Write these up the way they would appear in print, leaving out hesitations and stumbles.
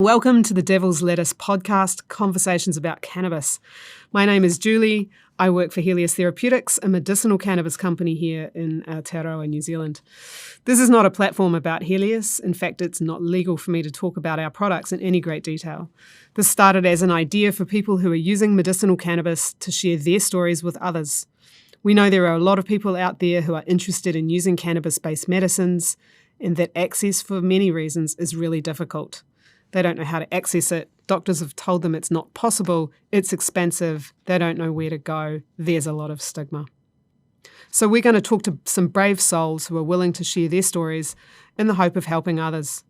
Welcome to the Devil's Lettuce podcast, Conversations about Cannabis. My name is Julie. I work for Helios Therapeutics, a medicinal cannabis company here in Aotearoa, New Zealand. This is not a platform about Helios. In fact, it's not legal for me to talk about our products in any great detail. This started as an idea for people who are using medicinal cannabis to share their stories with others. We know there are a lot of people out there who are interested in using cannabis-based medicines, and that access, for many reasons, is really difficult. They don't know how to access it. Doctors have told them it's not possible. It's expensive. They don't know where to go. There's a lot of stigma. So we're going to talk to some brave souls who are willing to share their stories in the hope of helping others.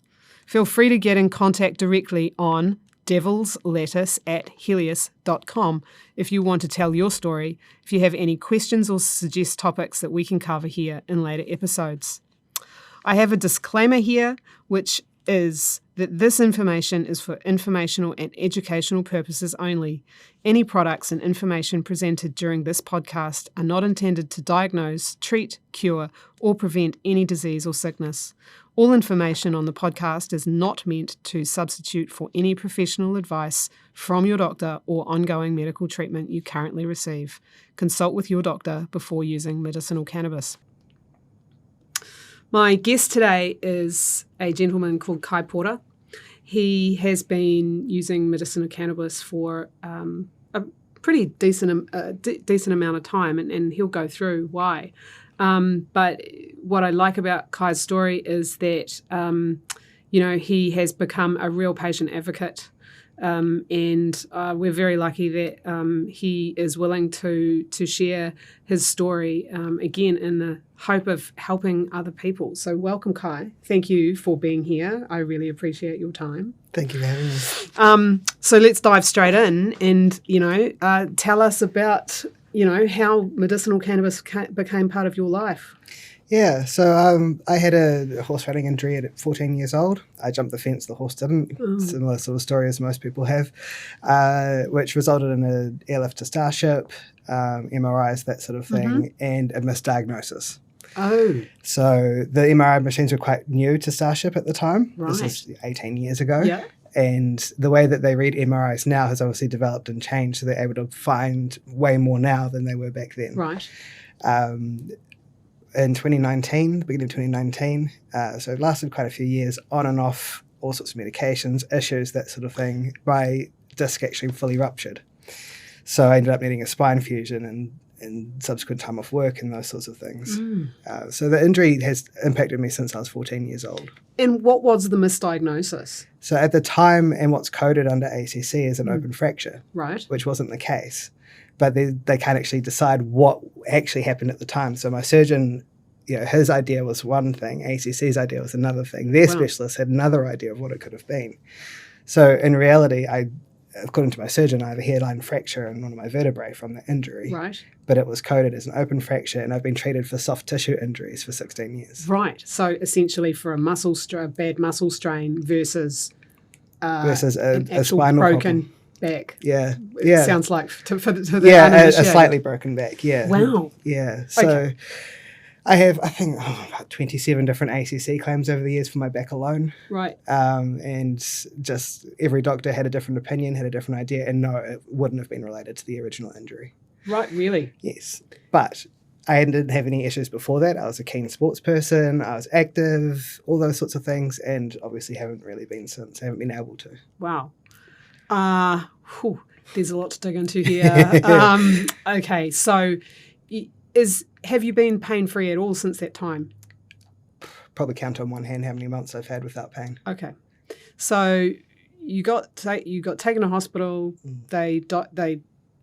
Feel free to get in contact directly on devilslettuce@helios.com if you want to tell your story, if you have any questions or suggest topics that we can cover here in later episodes. I have a disclaimer here, which is that this information is for informational and educational purposes only. Any products and information presented during this podcast are not intended to diagnose, treat, cure, or prevent any disease or sickness. All information on the podcast is not meant to substitute for any professional advice from your doctor or ongoing medical treatment you currently receive. Consult with your doctor before using medicinal cannabis. My guest today is a gentleman called Kye Porter. He has been using medicinal cannabis for a pretty decent amount of time, and he'll go through why. But what I like about Kye's story is that he has become a real patient advocate, and we're very lucky that he is willing to share his story again in the hope of helping other people. So welcome, Kye. Thank you for being here. I really appreciate your time. Thank you for having me. So let's dive straight in and, tell us about, how medicinal cannabis became part of your life. Yeah, so I had a horse riding injury at 14 years old. I jumped the fence, the horse didn't. Similar sort of story as most people have, which resulted in an airlift to Starship, MRIs, that sort of thing, and a misdiagnosis. Oh. So the MRI machines were quite new to Starship at the time. Right. This is 18 years ago. Yeah. And the way that they read MRIs now has obviously developed and changed, so they're able to find way more now than they were back then. Right. In 2019, the beginning of 2019, so it lasted quite a few years, on and off, all sorts of medications, issues, that sort of thing. My disc actually fully ruptured. So I ended up needing a spine fusion and subsequent time off work and those sorts of things. So the injury has impacted me since I was 14 years old. And what was the misdiagnosis? So at the time, and what's coded under ACC is an open fracture, Right. which wasn't the case. But they can't actually decide what actually happened at the time. So my surgeon, his idea was one thing, ACC's idea was another thing. Their specialist had another idea of what it could have been. So in reality, according to my surgeon, I have a hairline fracture in one of my vertebrae from the injury. Right. But it was coded as an open fracture, and I've been treated for soft tissue injuries for 16 years. Right. So essentially for a bad muscle strain versus a actual spinal broken problem. Back. Yeah. It sounds like to the a slightly broken back. Yeah. Wow. Yeah. So Okay. I have, about 27 different ACC claims over the years for my back alone. Right. And just every doctor had a different opinion, had a different idea, and no, it wouldn't have been related to the original injury. Right, really? Yes. But I didn't have any issues before that. I was a keen sports person. I was active, all those sorts of things, and obviously haven't really been since. I haven't been able to. Wow. There's a lot to dig into here. Okay, so have you been pain-free at all since that time? Probably count on one hand how many months I've had without pain. Okay. So you got taken to hospital. They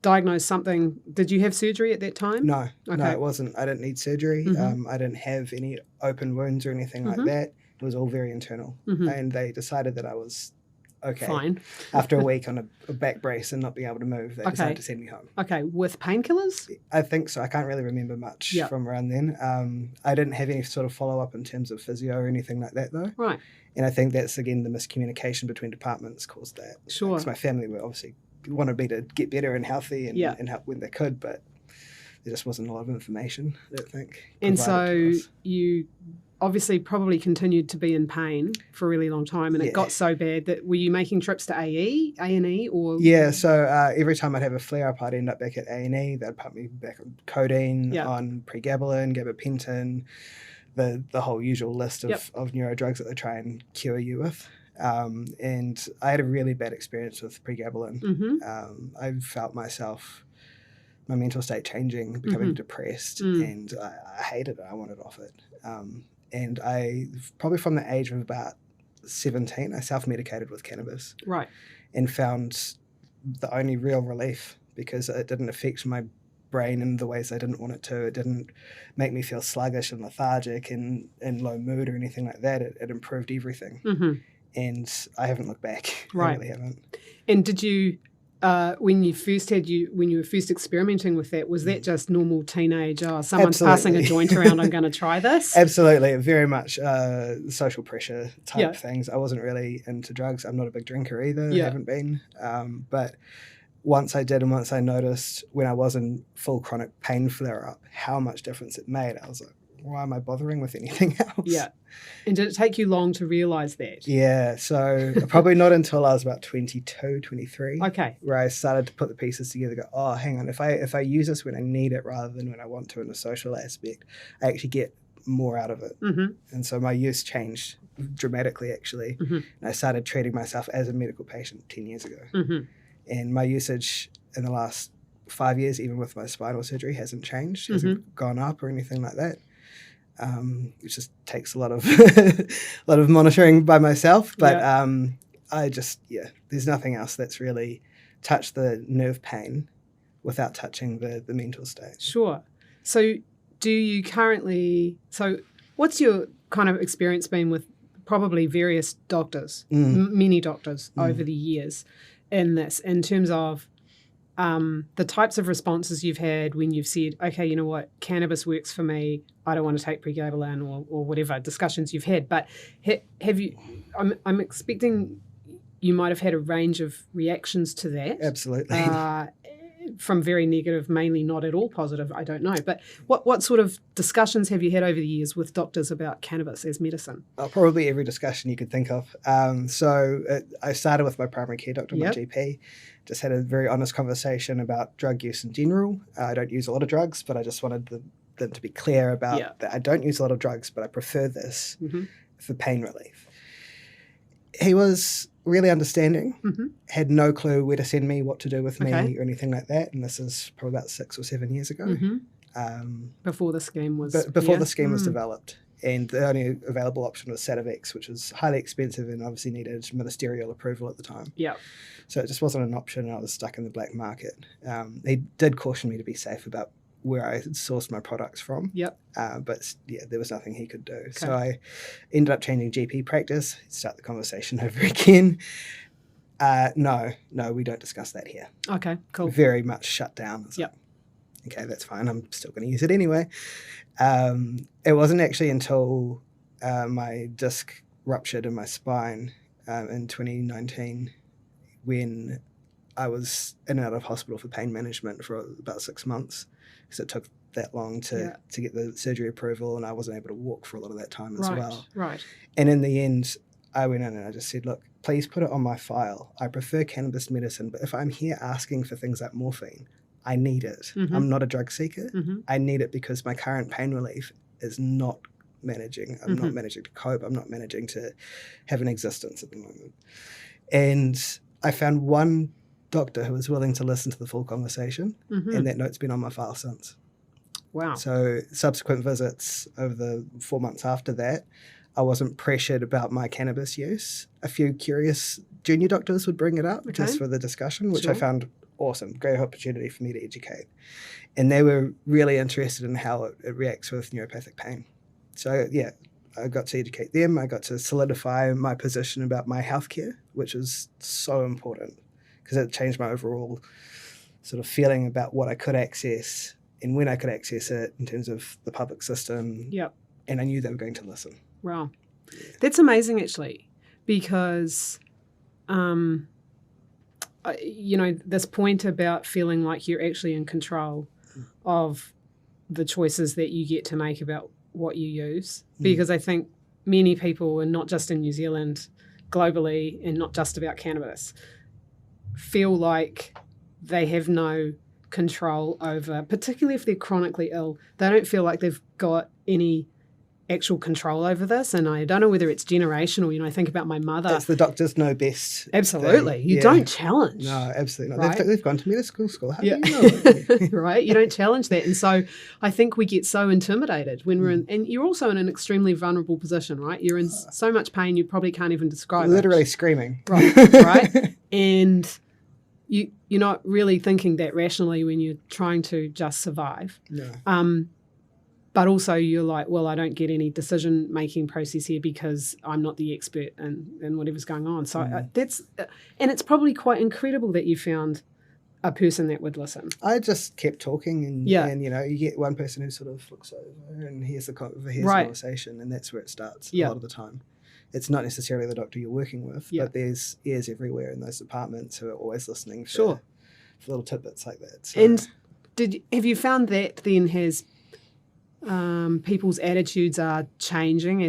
diagnosed something. Did you have surgery at that time? No, Okay. no, it wasn't. I didn't need surgery. I didn't have any open wounds or anything like that. It was all very internal. And they decided that I was okay. Fine. After a week on a back brace and not being able to move, they decided to send me home. Okay, with painkillers? I think so. I can't really remember much from around then. I didn't have any sort of follow-up in terms of physio or anything like that, though. Right. And I think that's, again, the miscommunication between departments caused that. Sure. Because my family were obviously wanted me to get better and healthy and help when they could, but there just wasn't a lot of information, I don't think. And so you obviously probably continued to be in pain for a really long time, and it got so bad that were you making trips to A&E or? Yeah, so every time I'd have a flare-up, I'd end up back at A&E. They'd put me back on codeine, on pregabalin, gabapentin, the whole usual list of neurodrugs that they try and cure you with. And I had a really bad experience with pregabalin. I felt my mental state changing, becoming depressed, and I hated it. I wanted off it. And I, probably from the age of about 17, I self-medicated with cannabis. Right. And found the only real relief, because it didn't affect my brain in the ways I didn't want it to. It didn't make me feel sluggish and lethargic and in low mood or anything like that. It improved everything. And I haven't looked back. Right. I really haven't. And did you, when you were first experimenting with that, was that just normal teenage, someone's passing a joint around, I'm going to try this? Absolutely. Very much social pressure type things. I wasn't really into drugs. I'm not a big drinker either. I haven't been. But once I did, and once I noticed when I was in full chronic pain flare-up, how much difference it made, I was like, why am I bothering with anything else? Yeah. And did it take you long to realise that? Yeah, so probably not until I was about 22, 23. Okay. Where I started to put the pieces together, go, oh, hang on, if I use this when I need it rather than when I want to in a social aspect, I actually get more out of it. And so my use changed dramatically, actually. And I started treating myself as a medical patient 10 years ago. And my usage in the last 5 years, even with my spinal surgery, hasn't changed, hasn't gone up or anything like that. It just takes a lot of monitoring by myself, but I just there's nothing else that's really touched the nerve pain without touching the mental state. Sure. So what's your kind of experience been with probably various doctors, many doctors over the years in this, in terms of the types of responses you've had when you've said, okay, you know what, cannabis works for me, I don't want to take pregabalin or whatever discussions you've had. But have you, I'm expecting you might have had a range of reactions to that. Absolutely. From very negative, mainly not at all positive, I don't know. But what sort of discussions have you had over the years with doctors about cannabis as medicine? Probably every discussion you could think of. I started with my primary care doctor, my GP. Just had a very honest conversation about drug use in general. I don't use a lot of drugs, but I just wanted them to be clear about that I don't use a lot of drugs, but I prefer this for pain relief. He was really understanding, had no clue where to send me, what to do with me or anything like that. And this is probably about 6 or 7 years ago. Before the scheme was the scheme was developed. And the only available option was Sativex, which was highly expensive and obviously needed ministerial approval at the time. So it just wasn't an option, and I was stuck in the black market. He did caution me to be safe about where I sourced my products from. But there was nothing he could do. Okay. So I ended up changing GP practice, start the conversation over again. No, we don't discuss that here. Okay, cool. Very much shut down. Okay, that's fine. I'm still going to use it anyway. It wasn't actually until my disc ruptured in my spine in 2019 when I was in and out of hospital for pain management for about 6 months, because it took that long to get the surgery approval, and I wasn't able to walk for a lot of that time as well. Right. And in the end, I went in and I just said, look, please put it on my file. I prefer cannabis medicine, but if I'm here asking for things like morphine, I need it. I'm not a drug seeker. I need it because my current pain relief is not managing. I'm not managing to cope. I'm not managing to have an existence at the moment. And I found one doctor who was willing to listen to the full conversation, and that note's been on my file since. Wow. So subsequent visits over the 4 months after that, I wasn't pressured about my cannabis use. A few curious junior doctors would bring it up just for the discussion, which I found awesome. Great opportunity for me to educate. And they were really interested in how it reacts with neuropathic pain. So, I got to educate them. I got to solidify my position about my healthcare, which is so important because it changed my overall sort of feeling about what I could access and when I could access it in terms of the public system. And I knew they were going to listen. Wow. That's amazing, actually, because, this point about feeling like you're actually in control of the choices that you get to make about what you use, because I think many people, and not just in New Zealand, globally, and not just about cannabis, feel like they have no control over, particularly if they're chronically ill, they don't feel like they've got any actual control over this. And I don't know whether it's generational. I think about my mother. It's the doctors know best. Absolutely. You don't challenge. No, absolutely not. Right? They've gone to medical school. How do you know it? Right? You don't challenge that. And so I think we get so intimidated when we're in, and you're also in an extremely vulnerable position, right? You're in so much pain you probably can't even describe Literally it. screaming. Right? And you're not really thinking that rationally when you're trying to just survive. No. But also you're like, well, I don't get any decision-making process here because I'm not the expert in whatever's going on. So and it's probably quite incredible that you found a person that would listen. I just kept talking and you get one person who sort of looks over and hears the conversation, and that's where it starts a lot of the time. It's not necessarily the doctor you're working with, but there's ears everywhere in those departments who are always listening for little tidbits like that. So. And have you found that then has people's attitudes are changing?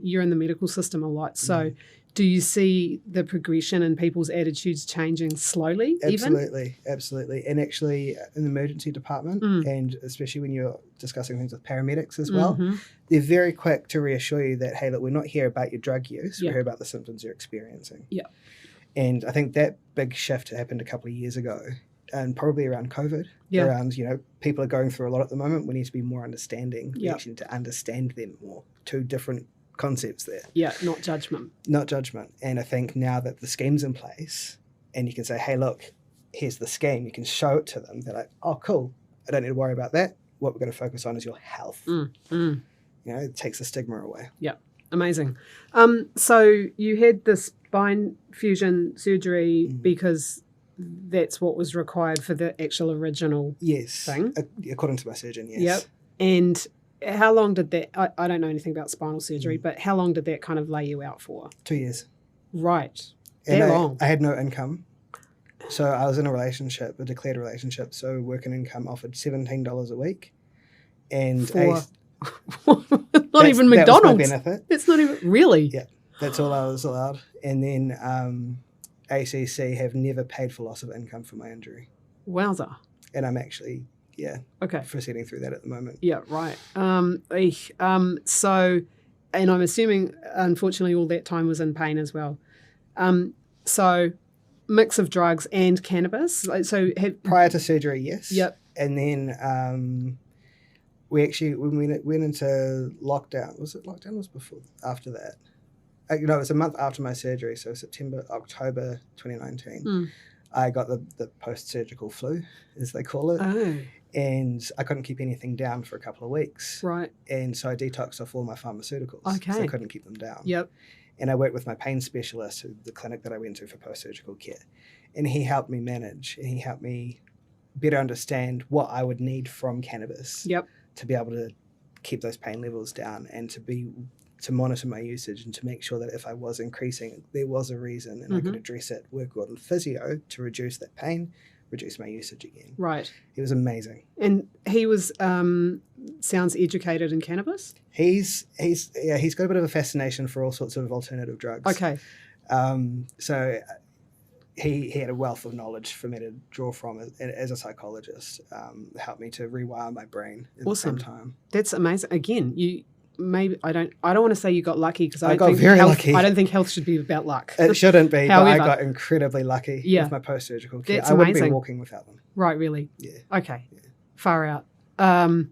You're in the medical system a lot, so do you see the progression in people's attitudes changing slowly? Absolutely. And actually in the emergency department, and especially when you're discussing things with paramedics as well, they're very quick to reassure you that, hey, look, we're not here about your drug use, we're here about the symptoms you're experiencing. And I think that big shift happened a couple of years ago, and probably around COVID, around, people are going through a lot at the moment. We need to be more understanding. We actually need to understand them more. Two different concepts there. Yeah, not judgment. Not judgment. And I think now that the scheme's in place and you can say, hey, look, here's the scheme, you can show it to them. They're like, oh, cool. I don't need to worry about that. What we're going to focus on is your health. It takes the stigma away. Yeah, amazing. So you had this spine fusion surgery because that's what was required for the actual original thing? According to my surgeon, yes. Yep. And how long did that, I don't know anything about spinal surgery, but how long did that kind of lay you out for? 2 years. Right. And that long? I had no income. So I was in a relationship, a declared relationship, so working income offered $17 a week. And not even McDonald's. That was my benefit. It's not even, really? Yeah, that's all I was allowed. And then ACC have never paid for loss of income for my injury. Wowza. And I'm actually, proceeding through that at the moment. Yeah, right. So, and I'm assuming, unfortunately, all that time was in pain as well. So, mix of drugs and cannabis. Prior to surgery, yes. Yep. And then we actually, when we went into lockdown, was it lockdown or was it before, after that? It was a month after my surgery, so October 2019. I got the post-surgical flu, as they call it. Oh. And I couldn't keep anything down for a couple of weeks. Right. And so I detoxed off all my pharmaceuticals. Okay. So I couldn't keep them down. Yep. And I worked with my pain specialist, the clinic that I went to for post-surgical care. And he helped me manage, and he helped me better understand what I would need from cannabis to be able to keep those pain levels down and to monitor my usage and to make sure that if I was increasing, there was a reason and I could address it, work on physio to reduce that pain, reduce my usage again. Right. It was amazing. And he was, sounds educated in cannabis? He's got a bit of a fascination for all sorts of alternative drugs. Okay. So he had a wealth of knowledge for me to draw from as a psychologist, helped me to rewire my brain at the same time. That's amazing. Again, maybe I don't want to say you got lucky because I got very lucky. I don't think health should be about luck. It shouldn't be, However, but I got incredibly lucky with my post-surgical care. That's I wouldn't amazing. be walking without them. Right, really? Yeah. Okay. Yeah. Far out. I'm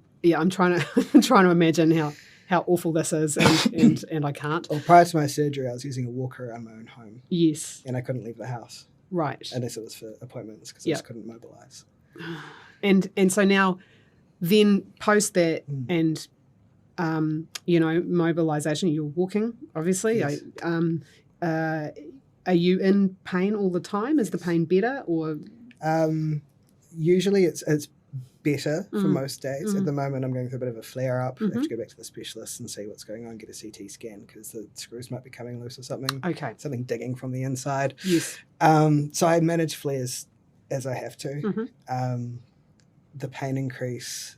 trying to imagine how awful this is and I can't. Well, prior to my surgery, I was using a walker around my own home. Yes. And I couldn't leave the house. Right. Unless it was for appointments because I just couldn't mobilise. And so now, then post that and mobilisation, you're walking, obviously. Yes. Are you in pain all the time? Is the pain better or? Usually it's better for most days. At the moment, I'm going through a bit of a flare-up. I have to go back to the specialist and see what's going on, get a CT scan because the screws might be coming loose or something. Okay. Something digging from the inside. Yes. So I manage flares as I have to. The pain increase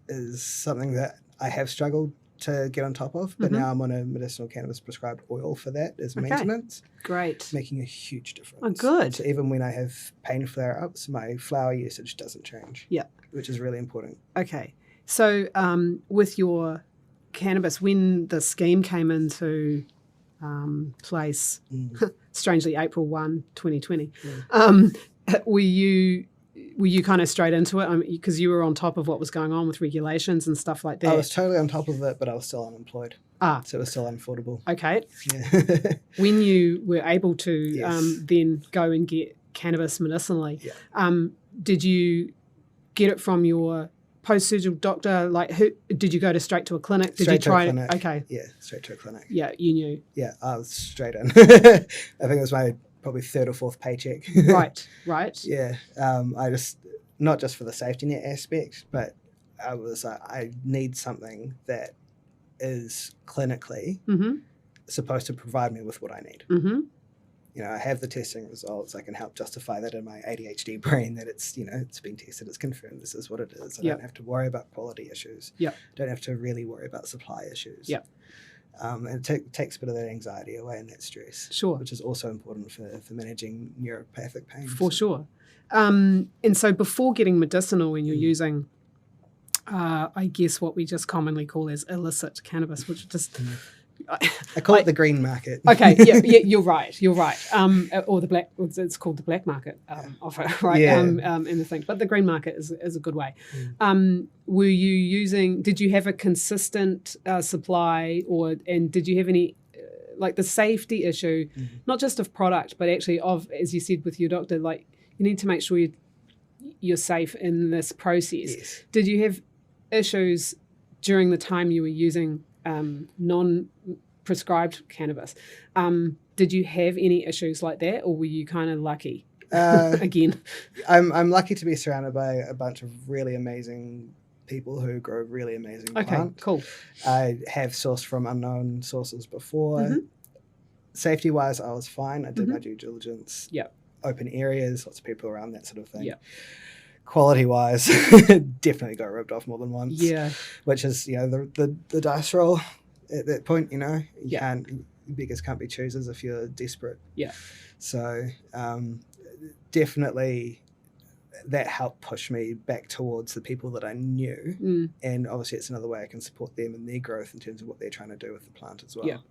is something that I have struggled to get on top of, but now I'm on a medicinal cannabis prescribed oil for that as maintenance. Great. Making a huge difference. Oh, good. So even when I have pain flare-ups, my flower usage doesn't change. Yeah. Which is really important. Okay. So with your cannabis, when the scheme came into place, strangely April 1, 2020, were you kind of straight into it? Because you were on top of what was going on with regulations and stuff like that. I was totally on top of it, but I was still unemployed. So it was still unaffordable. Okay. Yeah. When you were able to then go and get cannabis medicinally, did you get it from your post-surgical doctor? Like, who did you go straight to a clinic? Did you try it? Okay. Yeah, straight to a clinic. Yeah, you knew. Yeah, I was straight in. I think it was my probably third or fourth paycheck. Right. Yeah, I just, not just for the safety net aspect, but I was I need something that is clinically supposed to provide me with what I need. You know, I have the testing results. I can help justify that in my ADHD brain that it's, you know, it's been tested, it's confirmed, this is what it is. I don't have to worry about quality issues. Don't have to really worry about supply issues. And it takes a bit of that anxiety away and that stress. Sure. Which is also important for managing neuropathic pain. For sure. And so before getting medicinal, when you're using, I guess what we just commonly call as illicit cannabis, which just... I call it the green market. Okay, yeah, you're right. Or the black, it's called the black market offer, right? In the thing. But the green market is a good way. Were you using, did you have a consistent supply, and did you have any, like the safety issue, not just of product, but actually of, as you said with your doctor, like you need to make sure you're safe in this process. Yes. Did you have issues during the time you were using non-prescribed cannabis? Did you have any issues like that, or were you kind of lucky? Again, I'm lucky to be surrounded by a bunch of really amazing people who grow really amazing plants. Okay, cool. I have sourced from unknown sources before. Safety-wise, I was fine. I did my due diligence. Open areas, lots of people around, that sort of thing. Quality-wise, definitely got ripped off more than once. Which is, you know, the dice roll at that point, you know. You can't, beggars can't be choosers if you're desperate. So definitely that helped push me back towards the people that I knew. And obviously it's another way I can support them in their growth in terms of what they're trying to do with the plant as well.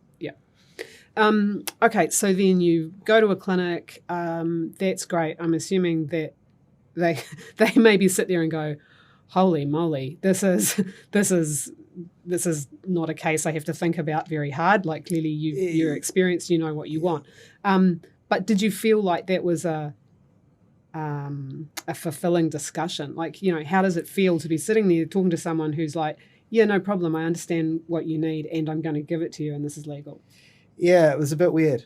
Okay, so then you go to a clinic. That's great. I'm assuming that they maybe sit there and go, holy moly, this is not a case I have to think about very hard. Like clearly you're experienced, you know what you want. But did you feel like that was a fulfilling discussion? Like, you know, how does it feel to be sitting there talking to someone who's like, yeah, no problem, I understand what you need and I'm going to give it to you and this is legal? Yeah, it was a bit weird.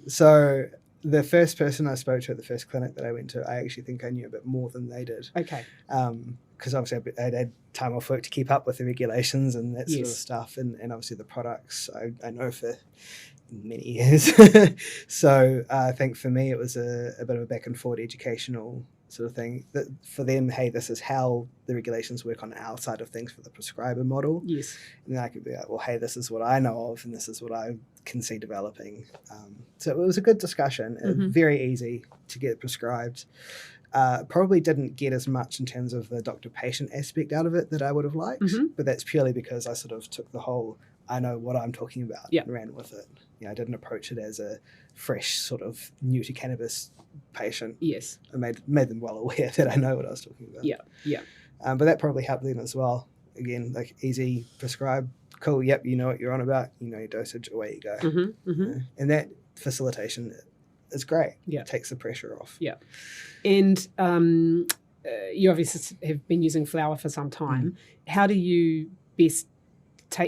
So the first person I spoke to at the first clinic that I went to, I actually think I knew a bit more than they did. Okay. Because obviously I'd had time off work to keep up with the regulations and that sort of stuff, and obviously the products I know for many years. So I think for me it was a bit of a back and forward educational sort of thing. That for them, hey, this is how the regulations work on our side of things for the prescriber model. Yes. And then I could be like, well, hey, this is what I know of and this is what I can see developing. So it was a good discussion, very easy to get prescribed. Probably didn't get as much in terms of the doctor-patient aspect out of it that I would have liked, but that's purely because I sort of took the whole, I know what I'm talking about and ran with it. You know, I didn't approach it as a fresh sort of new to cannabis patient. Yes. I made them well aware that I know what I was talking about. But that probably helped them as well. Again, like easy, prescribe, cool, yep, you know what you're on about, you know your dosage, away you go. And that facilitation is great. It takes the pressure off. And you obviously have been using flower for some time. How do you best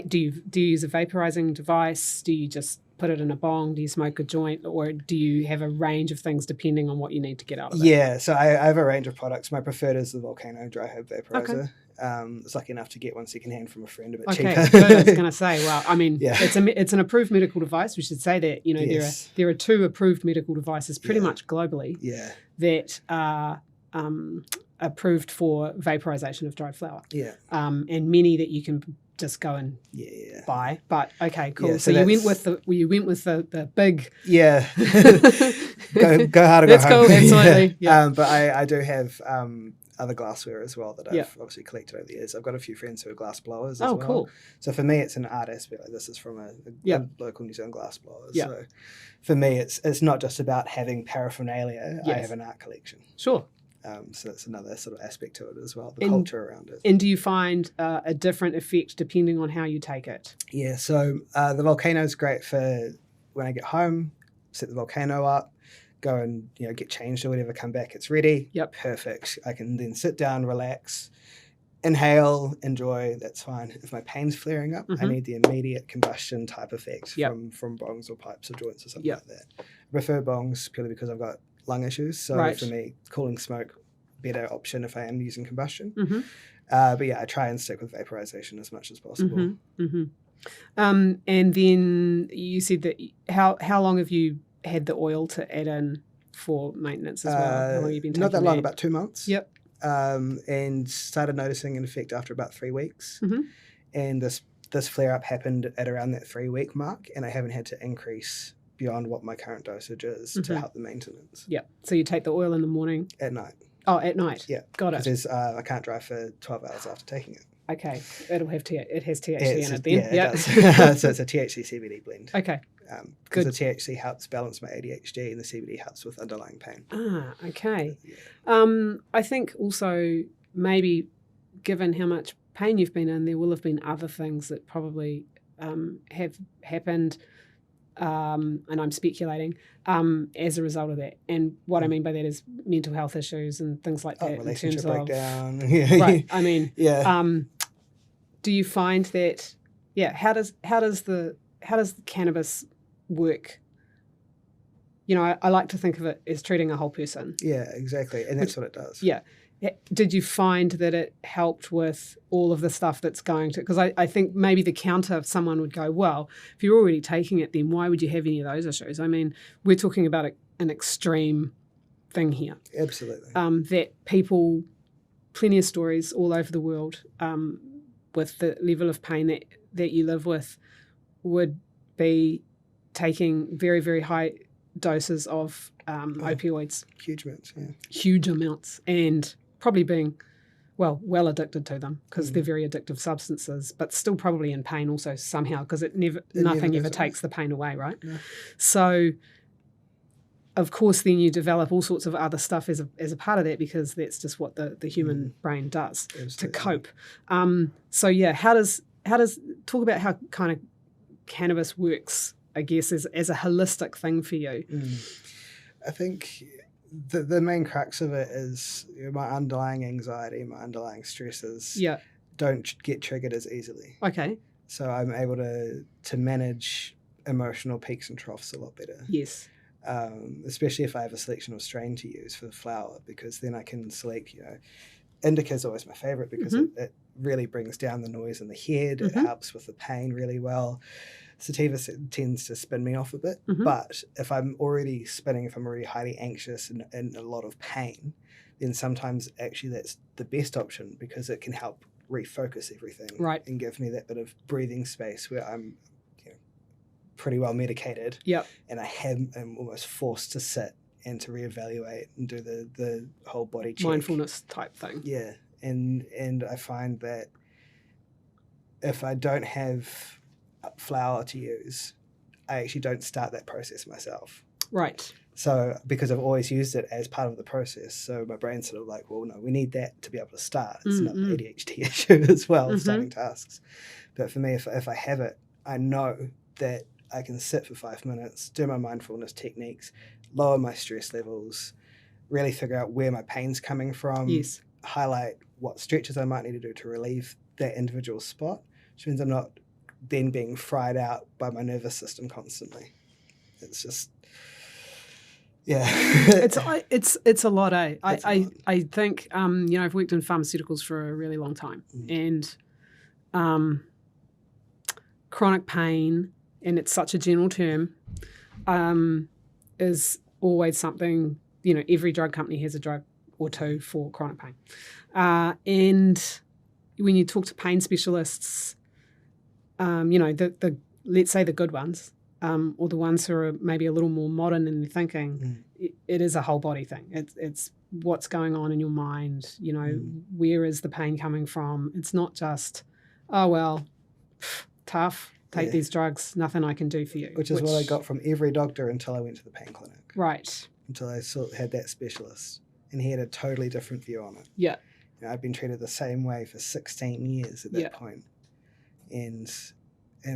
do you use a vaporizing device? Do you just put it in a bong? Do you smoke a joint? Or do you have a range of things depending on what you need to get out of it? Yeah, so I have a range of products. My preferred is the Volcano Dry Herb Vaporizer. It's lucky enough to get one secondhand from a friend a bit cheaper. Good. I was going to say, well, I mean, it's an approved medical device. We should say that, you know, there are 2 approved medical devices pretty much globally that are approved for vaporization of dried flower. Yeah. And many that you can just go and buy. But okay, cool. Yeah, so you went with the big. Yeah. go hard or go Let's home. go, absolutely. Yeah. But I do have other glassware as well that I've Yeah. obviously collected over the years. I've got a few friends who are glass blowers as Oh, well. cool. So for me, it's an art aspect. Like this is from a local New Zealand glass blower. Yeah. So for me, it's not just about having paraphernalia. Yes. I have an art collection. Sure. So that's another sort of aspect to it as well, the culture around it. And do you find a different effect depending on how you take it? Yeah, so the volcano is great for when I get home, set the volcano up, go and get changed or whatever, come back, it's ready. Yep. Perfect. I can then sit down, relax, inhale, enjoy, that's fine. If my pain's flaring up, I need the immediate combustion type effect from bongs or pipes or joints or something like that. I prefer bongs purely because I've got lung issues, so for me, cooling smoke, better option if I am using combustion. But yeah, I try and stick with vaporization as much as possible. And then you said that how long have you had the oil to add in for maintenance as well? How long have you been taking Not that long, about 2 months. Yep. And started noticing an effect after about 3 weeks. And this flare up happened at around that 3 week mark, and I haven't had to increase beyond what my current dosage is to help the maintenance. Yeah. So you take the oil in the morning? At night. Oh, at night. Yeah. Got it. Because I can't drive for 12 hours after taking it. Okay. It has THC in it then. Yeah, it does. So it's a THC CBD blend. Okay. Because the THC helps balance my ADHD and the CBD helps with underlying pain. Ah, okay. Yeah. I think also maybe given how much pain you've been in, there will have been other things that probably have happened, and I'm speculating, as a result of that. And what I mean by that is mental health issues and things like that. Relationship in terms breakdown. Of, right. I mean, do you find that? Yeah. How does the cannabis work? I like to think of it as treating a whole person. Yeah, exactly. And that's what it does. Yeah. Did you find that it helped with all of the stuff that's going to... Because I think maybe the counter, someone would go, well, if you're already taking it, then why would you have any of those issues? I mean, we're talking about an extreme thing here. Absolutely. That people, plenty of stories all over the world with the level of pain that you live with would be taking very, very high doses of opioids. Huge amounts, yeah. Huge amounts. And probably being, well addicted to them because they're very addictive substances, but still probably in pain also somehow because nothing ever takes the pain away, right? Yeah. So, of course, then you develop all sorts of other stuff as a part of that because that's just what the human brain does to cope. So, yeah, how does talk about how kind of cannabis works, I guess, as a holistic thing for you? I think the main crux of it is my underlying anxiety, my underlying stresses don't get triggered as easily. Okay. So I'm able to manage emotional peaks and troughs a lot better. Yes. Especially if I have a selection of strain to use for the flower, because then I can select, indica is always my favorite because it really brings down the noise in the head. It helps with the pain really well. Sativa tends to spin me off a bit, but if I'm already highly anxious and in a lot of pain, then sometimes actually that's the best option because it can help refocus everything and give me that bit of breathing space where I'm pretty well medicated and I'm almost forced to sit and to reevaluate and do the whole body check. Mindfulness type thing. Yeah, and I find that if I don't have flower to use, I actually don't start that process myself. Right. So because I've always used it as part of the process, so my brain's sort of like, well, no, we need that to be able to start. It's another ADHD issue as well, starting tasks. But for me, if I have it, I know that I can sit for 5 minutes, do my mindfulness techniques, lower my stress levels, really figure out where my pain's coming from, highlight what stretches I might need to do to relieve that individual spot, which means I'm not then being fried out by my nervous system constantly. It's just, it's a lot, eh? I think I've worked in pharmaceuticals for a really long time, and chronic pain, and it's such a general term, is always something. Every drug company has a drug or two for chronic pain. And when you talk to pain specialists, the let's say the good ones, or the ones who are maybe a little more modern in their thinking, it is a whole body thing. It's what's going on in your mind, where is the pain coming from? It's not just, oh, well, tough, take these drugs, nothing I can do for you. Which is what I got from every doctor until I went to the pain clinic. Right. Until I had that specialist. And he had a totally different view on it. Yeah. I'd been treated the same way for 16 years at that point. And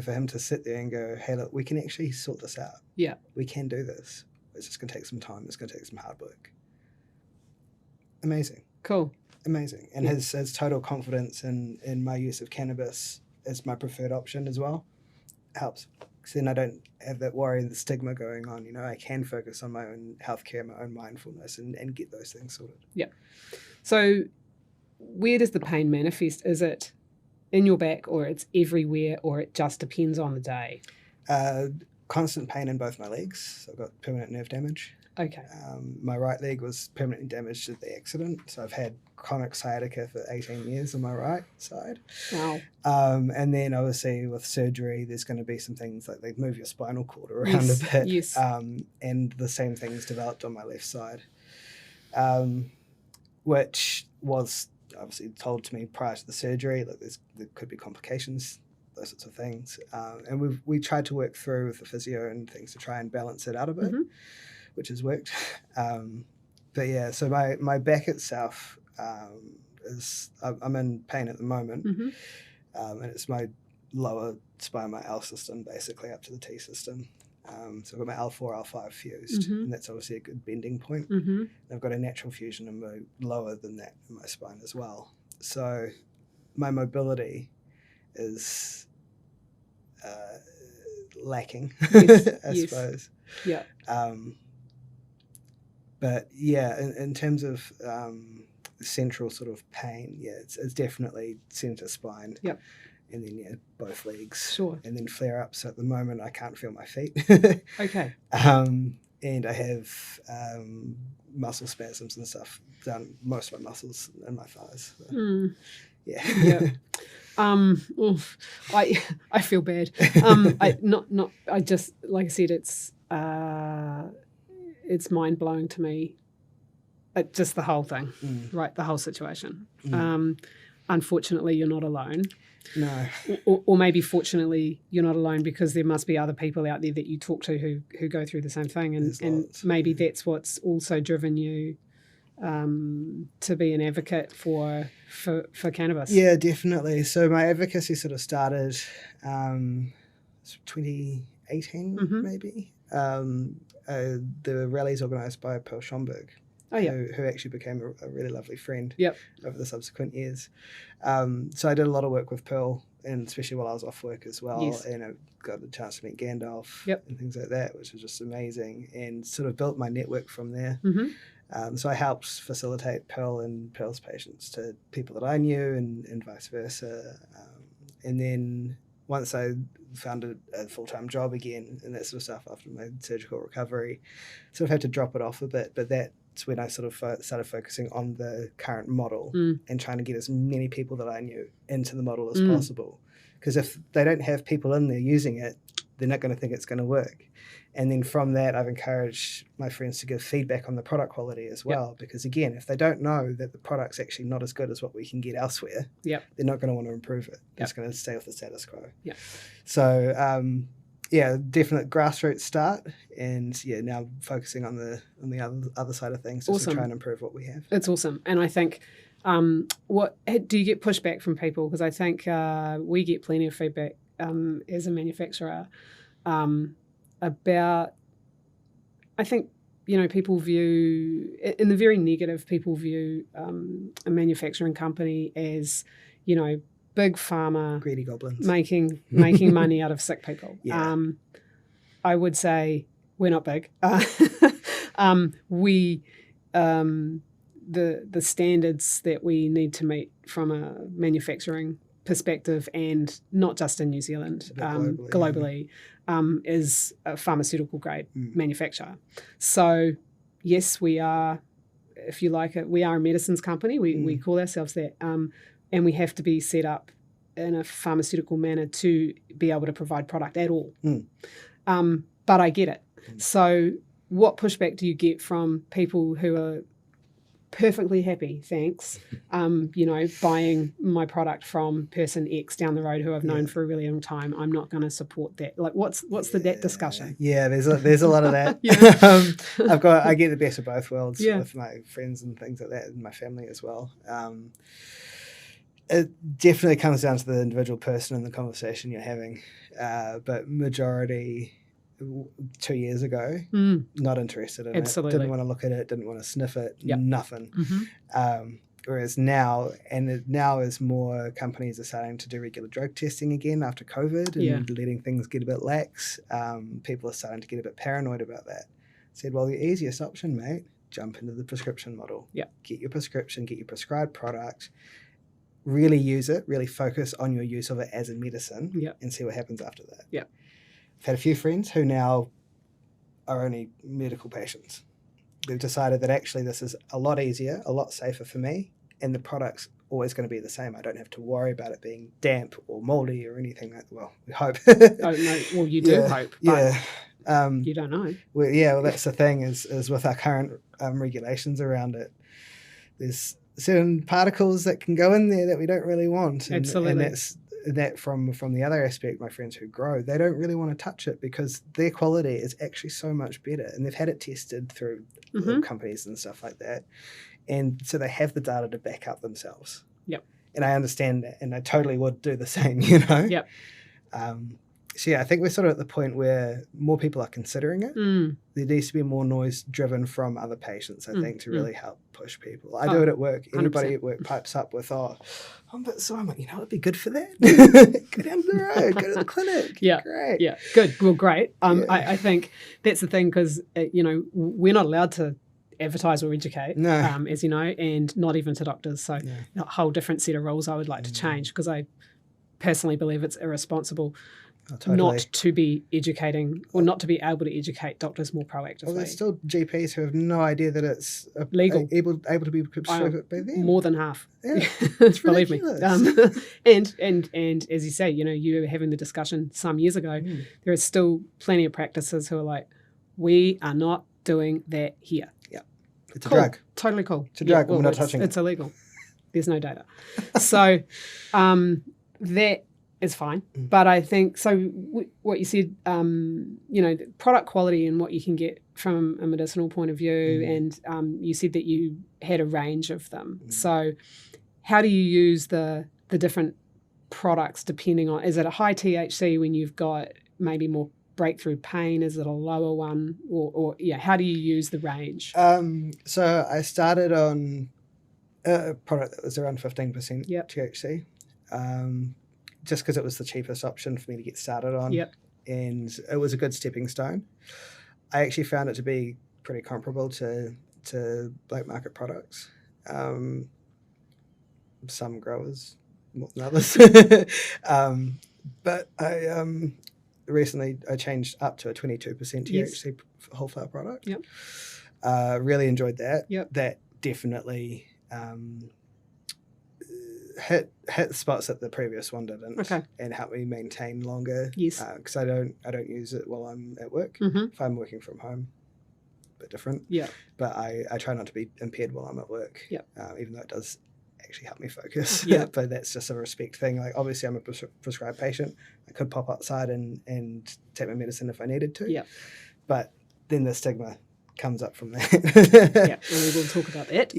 for him to sit there and go, hey, look, we can actually sort this out. Yeah. We can do this. It's just going to take some time. It's going to take some hard work. Amazing. Cool. Amazing. And his total confidence in my use of cannabis as my preferred option as well helps. Because then I don't have that worry and the stigma going on. I can focus on my own healthcare, my own mindfulness, and get those things sorted. Yeah. So where does the pain manifest? Is it in your back, or it's everywhere, or it just depends on the day? Constant pain in both my legs. So I've got permanent nerve damage. Okay. My right leg was permanently damaged at the accident. So I've had chronic sciatica for 18 years on my right side. Wow. And then obviously with surgery, there's going to be some things like they move your spinal cord around a bit. Yes. And the same things developed on my left side, which was obviously told to me prior to the surgery. Like there could be complications, those sorts of things. And we tried to work through with the physio and things to try and balance it out a bit, which has worked. But yeah, so my back itself is, I'm in pain at the moment. And it's my lower spine, my L system, basically up to the T system. So I've got my L4, L5 fused, and that's obviously a good bending point. I've got a natural fusion in lower than that in my spine as well. So my mobility is lacking, I suppose. Yeah. But yeah, in terms of central sort of pain, it's definitely centre spine. Yep. And then both legs. Sure. And then flare ups. So at the moment I can't feel my feet. Okay. And I have muscle spasms and stuff down most of my muscles in my thighs. So, yeah. Yeah. I feel bad. I just, like I said, it's mind blowing to me. Just the whole thing, right? The whole situation. Unfortunately, you're not alone. No. Or maybe fortunately, you're not alone because there must be other people out there that you talk to who go through the same thing, and maybe that's what's also driven you to be an advocate for cannabis. Yeah, definitely. So my advocacy sort of started 2018, maybe. The rallies organised by Pearl Schomburg. Oh, yeah. Who actually became a really lovely friend over the subsequent years. So I did a lot of work with Pearl, and especially while I was off work as well. Yes. And I got the chance to meet Gandalf and things like that, which was just amazing, and sort of built my network from there. So I helped facilitate Pearl and Pearl's patients to people that I knew, and vice versa. And then once I found a full-time job again and that sort of stuff after my surgical recovery, sort of had to drop it off a bit, but that's when I sort of started focusing on the current model and trying to get as many people that I knew into the model as possible. Because if they don't have people in there using it, they're not going to think it's going to work. And then from that, I've encouraged my friends to give feedback on the product quality as well. Because again, if they don't know that the product's actually not as good as what we can get elsewhere, they're not going to want to improve it. They're just going to stay with the status quo. So, definite grassroots start, and now focusing on the other side of things, just to try and improve what we have. It's awesome, and I think, what do you get pushback from people? Because I think we get plenty of feedback as a manufacturer about. I think people view, in the very negative, people view a manufacturing company as big pharma, greedy goblins making money out of sick people. I would say we're not big. We the standards that we need to meet from a manufacturing perspective, and not just in New Zealand, globally, is a pharmaceutical grade manufacturer. So yes, we are if you like it, we are a medicines company. We call ourselves that, and we have to be set up in a pharmaceutical manner to be able to provide product at all. But I get it. So what pushback do you get from people who are perfectly happy, thanks, buying my product from person X down the road who I've known for a really long time? I'm not going to support that. Like, what's that discussion? Yeah, there's a lot of that. I get the best of both worlds with my friends and things like that, and my family as well. It definitely comes down to the individual person and the conversation you're having, but majority 2 years ago, not interested in Absolutely. it, didn't want to look at it, didn't want to sniff it, nothing. Whereas now as more companies are starting to do regular drug testing again after COVID and letting things get a bit lax, people are starting to get a bit paranoid about that. Said, well, the easiest option, mate, jump into the prescription model. Get your prescription, get your prescribed product, really use it, really focus on your use of it as a medicine and see what happens after that. I've had a few friends who now are only medical patients. They've decided that actually this is a lot easier, a lot safer for me, and the product's always going to be the same. I don't have to worry about it being damp or mouldy or anything like that. Well, we hope. Oh, no, well, you do hope, but you don't know. Well, that's the thing is with our current regulations around it, there's certain particles that can go in there that we don't really want. Absolutely. And that's that from the other aspect, my friends who grow, they don't really want to touch it because their quality is actually so much better, and they've had it tested through companies and stuff like that, and so they have the data to back up themselves. And I understand that, and I totally would do the same, So I think we're sort of at the point where more people are considering it. There needs to be more noise driven from other patients, I think, to really help push people. I do it at work. Anybody 100%. At work pipes up with, I'm a bit sore. I'm like, it'd be good for that. Go down the road, go to the clinic. Great. Yeah, good. Well, great. I think that's the thing because, we're not allowed to advertise or educate, as you know, and not even to doctors. So a whole different set of rules I would like to change because I personally believe it's irresponsible not to be educating or not to be able to educate doctors more proactively. Well, there's still GPs who have no idea that it's legal, able to be prescribed by them. More than half. Yeah, it's believe me. ridiculous. And as you say, you were having the discussion some years ago. There are still plenty of practices who are like, we are not doing that here. Yeah, it's a drug. Totally cool. It's a drug. We're not touching it. It's illegal. There's no data. So that is fine. But I think, what you said, the product quality and what you can get from a medicinal point of view, and you said that you had a range of them. So how do you use the different products depending on, is it a high THC when you've got maybe more breakthrough pain? Is it a lower one? Or how do you use the range? So I started on a product that was around 15% THC. Just because it was the cheapest option for me to get started on. And it was a good stepping stone. I actually found it to be pretty comparable to black market products. Some growers more than others. But I recently changed up to a 22% THC whole flower product. Really enjoyed that. That definitely hit spots that the previous one didn't, and help me maintain longer. Because I don't use it while I'm at work. If I'm working from home, a bit different. But I try not to be impaired while I'm at work. Even though it does actually help me focus. But that's just a respect thing. Like obviously I'm a prescribed patient. I could pop outside and take my medicine if I needed to. But then the stigma comes up from that. And we will talk about that.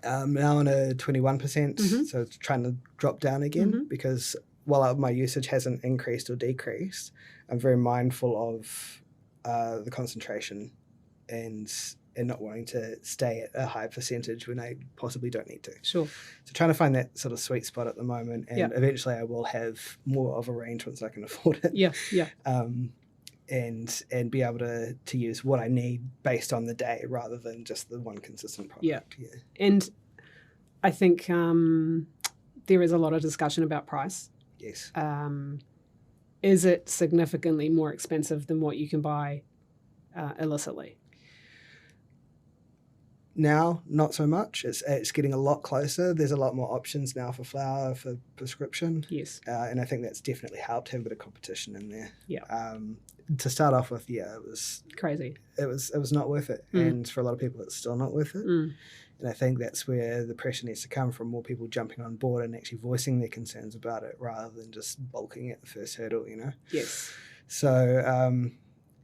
I'm now on a 21%, so it's trying to drop down again because while my usage hasn't increased or decreased, I'm very mindful of the concentration and not wanting to stay at a high percentage when I possibly don't need to. Sure. So trying to find that sort of sweet spot at the moment, and eventually I will have more of a range once I can afford it. And be able to use what I need based on the day rather than just the one consistent product. And I think there is a lot of discussion about price. Yes. Is it significantly more expensive than what you can buy illicitly? Now, not so much. It's getting a lot closer. There's a lot more options now for flower, for prescription. Yes. And I think that's definitely helped have a bit of competition in there. Yeah. To start off with, it was Crazy. It was not worth it. And for a lot of people, it's still not worth it. And I think that's where the pressure needs to come from, more people jumping on board and actually voicing their concerns about it rather than just bulking at the first hurdle, Yes. So,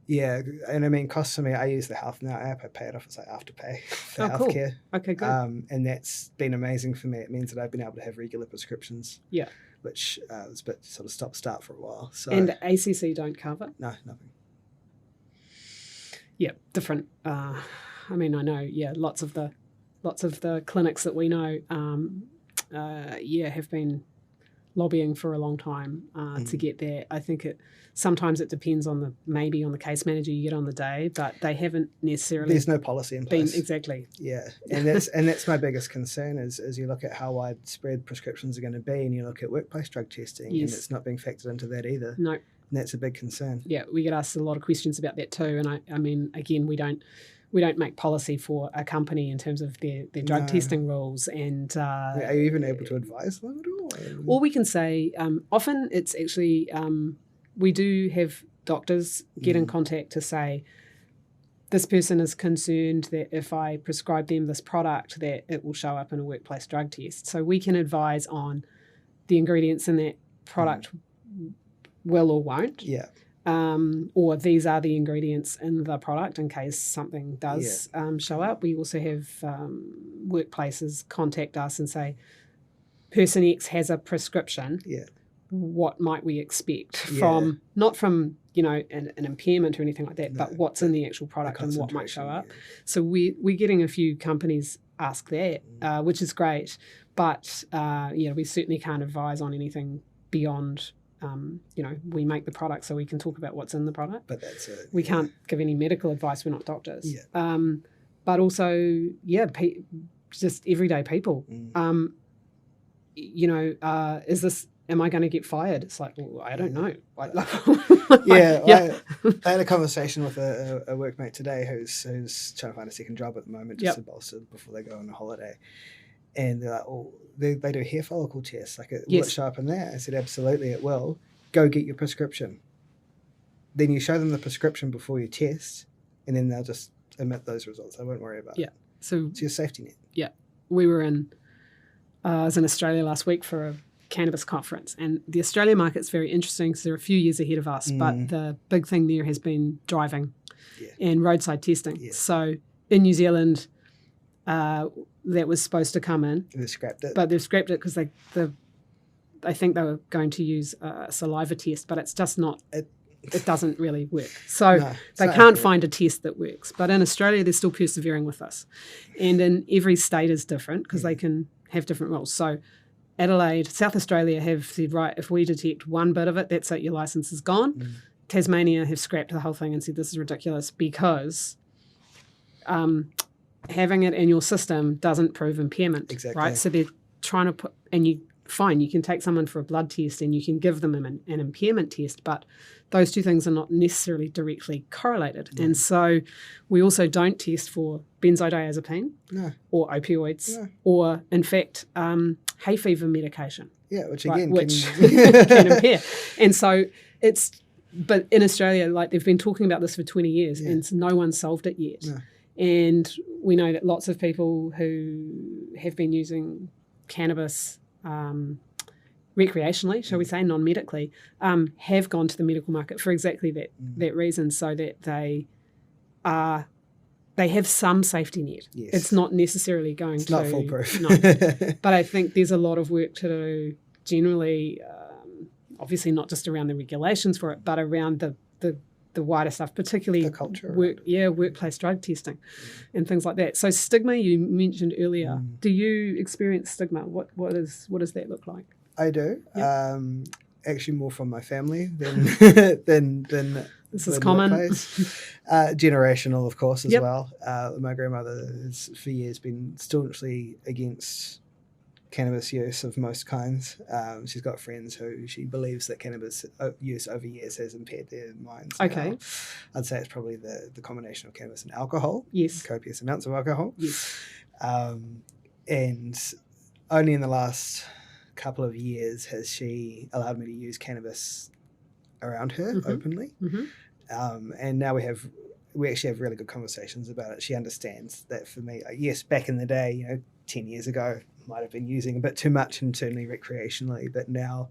yeah, and I mean, costs for me, I use the Health Now app. I pay it off as like Afterpay for healthcare. Cool. Okay, good. And that's been amazing for me. It means that I've been able to have regular prescriptions. Yeah. Which was a bit sort of stop-start for a while. So, and ACC don't cover? No, nothing. Yeah, different. I mean, I know, lots of the clinics that we know, have been lobbying for a long time to get there. I think sometimes it depends on the case manager you get on the day, but they haven't necessarily. There's no policy in place. Exactly. Yeah, and that's my biggest concern is you look at how widespread prescriptions are going to be, and you look at workplace drug testing, and it's not being factored into that either. No, and that's a big concern. Yeah, we get asked a lot of questions about that too, and I mean, again, we don't make policy for a company in terms of their drug testing rules. And are you even able to advise them at all? All we can say, often it's actually, we do have doctors get in contact to say, this person is concerned that if I prescribe them this product, that it will show up in a workplace drug test. So we can advise on the ingredients in that product will or won't. Yeah. Or these are the ingredients in the product in case something does show up. We also have workplaces contact us and say, person X has a prescription. Yeah. What might we expect from, not from, an impairment or anything like that, but what's in the actual product and what might show up. Yeah. So we're getting a few companies ask that, which is great. But, we certainly can't advise on anything beyond we make the product so we can talk about what's in the product. But that's it. We can't give any medical advice. We're not doctors. Yeah. But also, just everyday people. Is this? Am I going to get fired? It's like, well, I don't know. I had a conversation with a workmate today who's trying to find a second job at the moment just to bolster before they go on a holiday. And they're like, oh, they do hair follicle tests. Like, will it show up in there? I said, absolutely, it will. Go get your prescription. Then you show them the prescription before you test, and then they'll just emit those results. I won't worry about it. So it's your safety net. Yeah. We were I was in Australia last week for a cannabis conference, and the Australia market's very interesting because they're a few years ahead of us, but the big thing there has been driving and roadside testing. Yeah. So in New Zealand, that was supposed to come in. They've scrapped it. But they've scrapped it because I think they were going to use a saliva test, but it's just not, it doesn't really work. So they can't find a test that works. But in Australia, they're still persevering with us. And in every state is different because they can have different rules. So Adelaide, South Australia have said, right, if we detect one bit of it, that's it, your license is gone. Tasmania have scrapped the whole thing and said this is ridiculous because having it in your system doesn't prove impairment. Exactly. Right? So they're trying to put, and you can take someone for a blood test and you can give them an impairment test, but those two things are not necessarily directly correlated. No. And so we also don't test for benzodiazepine or opioids or, in fact, hay fever medication. Yeah, which again can impair. And so but in Australia, like they've been talking about this for 20 years and no one's solved it yet. No. And we know that lots of people who have been using cannabis recreationally, shall we say, non-medically, have gone to the medical market for exactly that reason, so that they have some safety net. Yes. It's not necessarily going it's not foolproof. No. But I think there's a lot of work to do generally, obviously not just around the regulations for it, but around the wider stuff, particularly the culture, workplace drug testing and things like that. So stigma you mentioned earlier. Do you experience stigma? What does that look like? I do. Yep. Actually, more from my family than this is common. Generational, of course, as well. My grandmother has for years been staunchly against cannabis use of most kinds. She's got friends who she believes that cannabis use over years has impaired their minds. Okay. Now, I'd say it's probably the combination of cannabis and alcohol. Yes. Copious amounts of alcohol. Yes. And only in the last couple of years has she allowed me to use cannabis around her openly. And now we actually have really good conversations about it. She understands that for me, yes, back in the day, 10 years ago, might have been using a bit too much and certainly recreationally, but now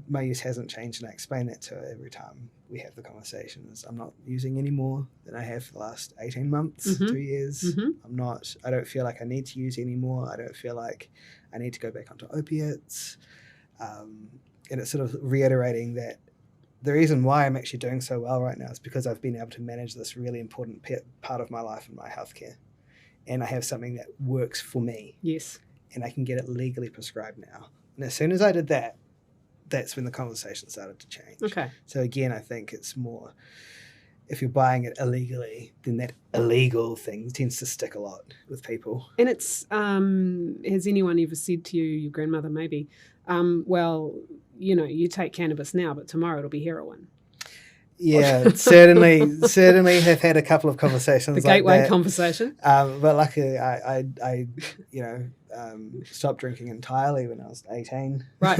my use hasn't changed, and I explain that to her every time we have the conversations. I'm not using any more than I have for the last 18 months, 2 years. I don't feel like I need to use any more. I don't feel like I need to go back onto opiates. And it's sort of reiterating that the reason why I'm actually doing so well right now is because I've been able to manage this really important part of my life and my healthcare. And I have something that works for me. Yes. And I can get it legally prescribed now. And as soon as I did that, that's when the conversation started to change. Okay. So again, I think it's more, if you're buying it illegally, then that illegal thing tends to stick a lot with people. And it's, has anyone ever said to you, your grandmother maybe, well, you take cannabis now, but tomorrow it'll be heroin? Yeah, certainly have had a couple of conversations The like gateway that. But But luckily, I stopped drinking entirely when I was 18. Right.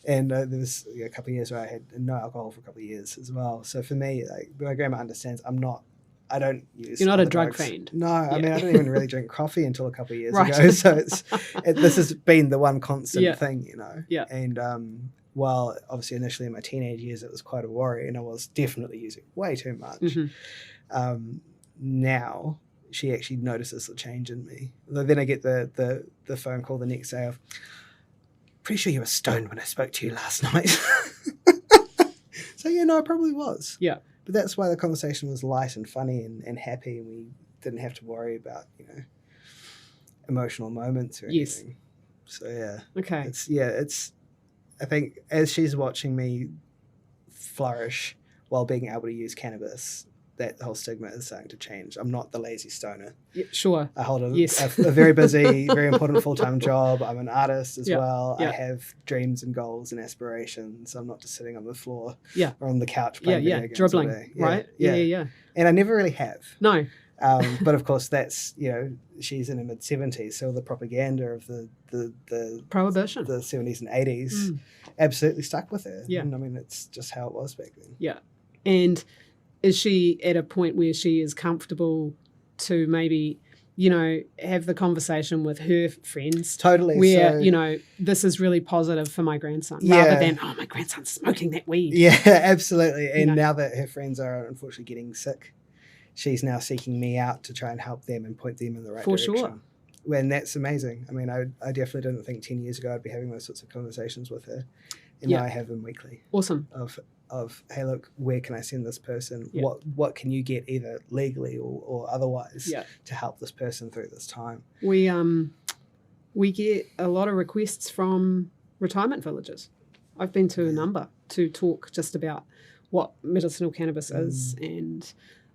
And there was a couple of years where I had no alcohol for a couple of years as well. So for me, my grandma understands I don't use. You're not a other drug drugs. fiend. No, I mean, I don't even really drink coffee until a couple of years Right. ago. So this has been the one constant thing, Yeah. And while obviously initially in my teenage years it was quite a worry, and I was definitely using way too much. Now she actually notices the change in me. Then I get the phone call the next day of, pretty sure you were stoned when I spoke to you last night. So I probably was. Yeah. But that's why the conversation was light and funny and happy, and we didn't have to worry about emotional moments or anything. So yeah. Okay. It's I think as she's watching me flourish while being able to use cannabis, that whole stigma is starting to change. I'm not the lazy stoner. Yeah, sure. I hold a Yes. very busy, very important full-time job. I'm an artist as well. Yeah. I have dreams and goals and aspirations. I'm not just sitting on the floor Yeah. or on the couch playing video games all dribbling, day. right? Yeah. And I never really have. No. But of course, that's she's in her mid-70s, so the propaganda of the Prohibition, the 70s and 80s, absolutely stuck with her. Yeah, and I mean it's just how it was back then. Yeah, and is she at a point where she is comfortable to maybe have the conversation with her friends? Totally. Where this is really positive for my grandson, rather than my grandson's smoking that weed. Yeah, absolutely. And now that her friends are unfortunately getting sick, she's now seeking me out to try and help them and point them in the right direction. For sure. When that's amazing. I mean, I definitely didn't think 10 years ago I'd be having those sorts of conversations with her. And now I have them weekly. Awesome. Of hey, look, where can I send this person? What can you get either legally or otherwise to help this person through this time? We get a lot of requests from retirement villages. I've been to a number to talk just about what medicinal cannabis is and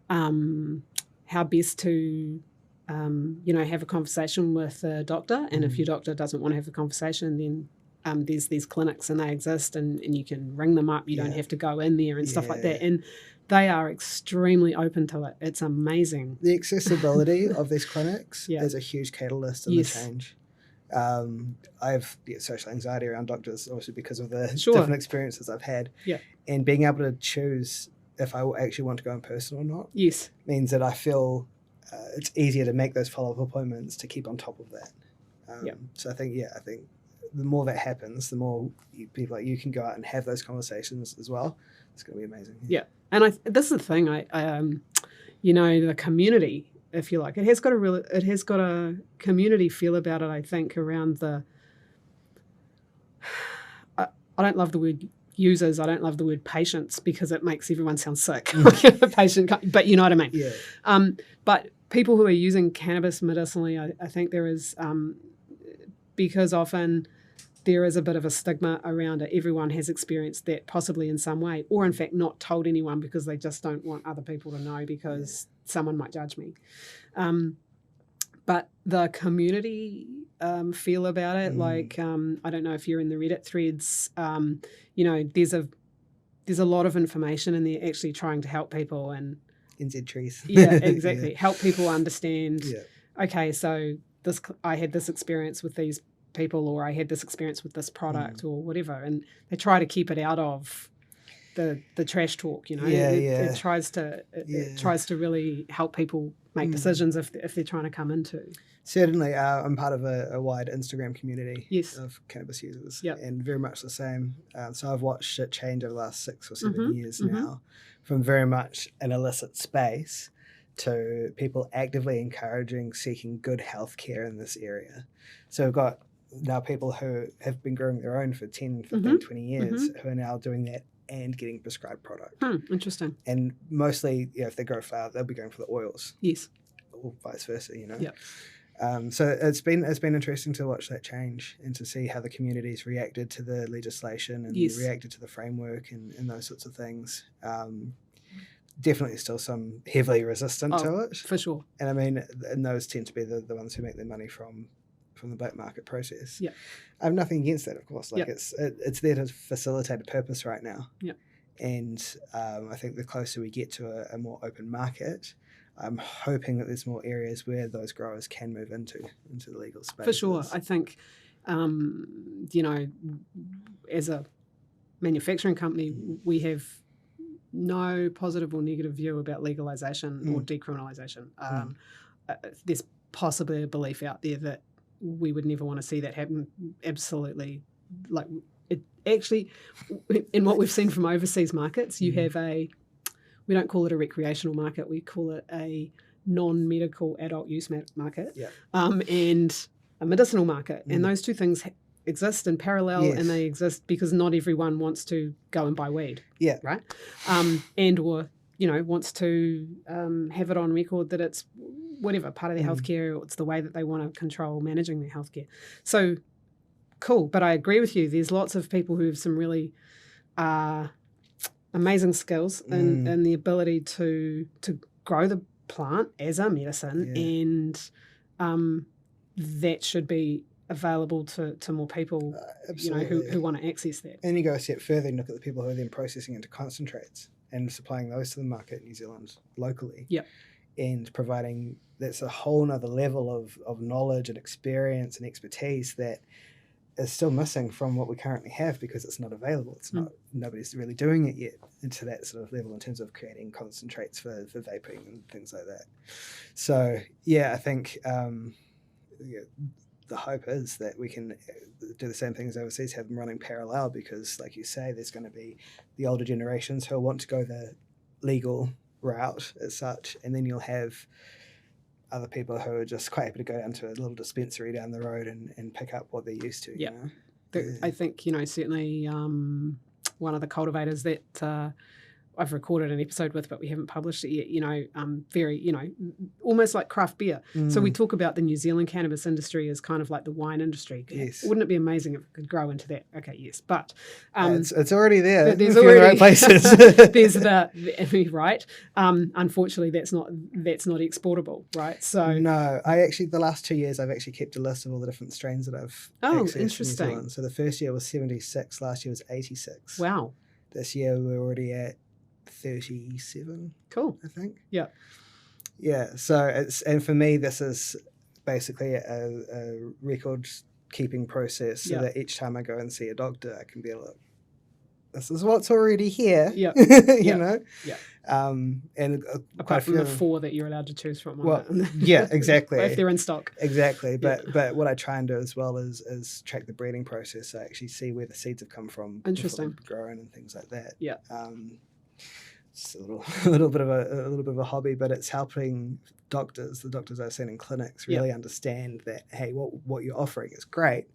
how best to, have a conversation with a doctor. And if your doctor doesn't want to have the conversation, then there's these clinics and they exist and you can ring them up. You don't have to go in there and stuff like that. And they are extremely open to it. It's amazing. The accessibility of these clinics is a huge catalyst in the change. I have social anxiety around doctors, obviously because of the different experiences I've had. Yeah. And being able to choose if I actually want to go in person or not means that I feel it's easier to make those follow-up appointments to keep on top of that. So I think the more that happens, the more people like you can go out and have those conversations as well. It's going to be amazing. Yeah. And this is the thing. The community, if you like, it has got a community feel about it. I think around I don't love the word users. I don't love the word patients because it makes everyone sound sick. Patient, but you know what I mean. Yeah. But people who are using cannabis medicinally, I think there is because often there is a bit of a stigma around it. Everyone has experienced that possibly in some way, or in fact not told anyone because they just don't want other people to know because someone might judge me. but the community feel about it, like I don't know if you're in the Reddit threads, there's a lot of information and they're actually trying to help people and NZ trees. yeah, exactly. Yeah. Help people understand, Yeah. okay, so I had this experience with these people, or I had this experience with this product or whatever, and they try to keep it out of the trash talk, It tries to really help people make decisions if they're trying to come into. Certainly, I'm part of a wide Instagram community Yes. of cannabis users, Yep. and very much the same. So I've watched it change over the last 6 or 7 years now, from very much an illicit space to people actively encouraging, seeking good healthcare in this area. So we've got now people who have been growing their own for 10, 15, 20 years who are now doing that and getting prescribed product. Interesting. And mostly, if they grow flower, they'll be going for the oils. Yes. Or vice versa, Yep. So it's been interesting to watch that change and to see how the community's reacted to the legislation and reacted to the framework and those sorts of things. Definitely still some heavily resistant to it. For sure. And I mean, and those tend to be the ones who make their money from the black market process. Yeah. I have nothing against that, of course. Like it's there to facilitate a purpose right now. Yeah. And I think the closer we get to a more open market, I'm hoping that there's more areas where those growers can move into the legal space. For sure. I think, as a manufacturing company, we have no positive or negative view about legalisation or decriminalisation. There's possibly a belief out there that we would never want to see that happen. Absolutely. Like, it actually, in what we've seen from overseas markets, you have we don't call it a recreational market, we call it a non-medical adult use market, and a medicinal market. And those two things exist in parallel, and they exist because not everyone wants to go and buy weed, right? And or, wants to have it on record that it's whatever, part of their healthcare, or it's the way that they want to control managing their healthcare. So, cool. But I agree with you. There's lots of people who have some really amazing skills and the ability to grow the plant as a medicine, and that should be available to more people, who want to access that. And you go a step further and look at the people who are then processing into concentrates and supplying those to the market in New Zealand locally. Yep. And providing, that's a whole nother level of knowledge and experience and expertise that is still missing from what we currently have because it's not available. It's not, nobody's really doing it yet into that sort of level in terms of creating concentrates for vaping and things like that. So, I think the hope is that we can do the same things overseas, have them running parallel, because like you say, there's going to be the older generations who want to go the legal route as such, and then you'll have other people who are just quite happy to go down to a little dispensary down the road and pick up what they're used to. I think, certainly one of the cultivators that I've recorded an episode with, but we haven't published it yet, very, almost like craft beer. So we talk about the New Zealand cannabis industry as kind of like the wine industry. Yes. Wouldn't it be amazing if it could grow into that? Okay, yes. But it's already there. There's already the right places. There's right. Unfortunately, that's not exportable, right? So no, the last 2 years I've actually kept a list of all the different strains that I've accessed interesting. in New Zealand. So the first year was 76, last year was 86. Wow. This year we're already at 37. Cool. I think. Yeah. So and for me this is basically a record keeping process, so that each time I go and see a doctor I can be like, this is what's already here. You know. And apart from the 4 that you're allowed to choose from. Exactly. If they're in stock. Exactly. But what I try and do as well is track the breeding process. So I actually see where the seeds have come from. Interesting. Growing and things like that. Yeah. It's a little bit of a hobby, but it's helping the doctors I've seen in clinics really understand that, hey, what you're offering is great,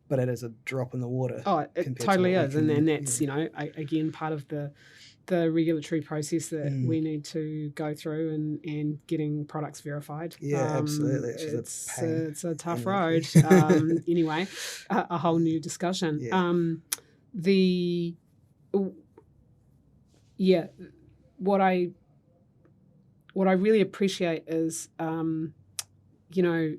but it is a drop in the water. Oh, it totally is. And that's, again, part of the regulatory process that we need to go through and getting products verified. Absolutely. It's a tough road. Anyway, a whole new discussion. What I really appreciate is you know,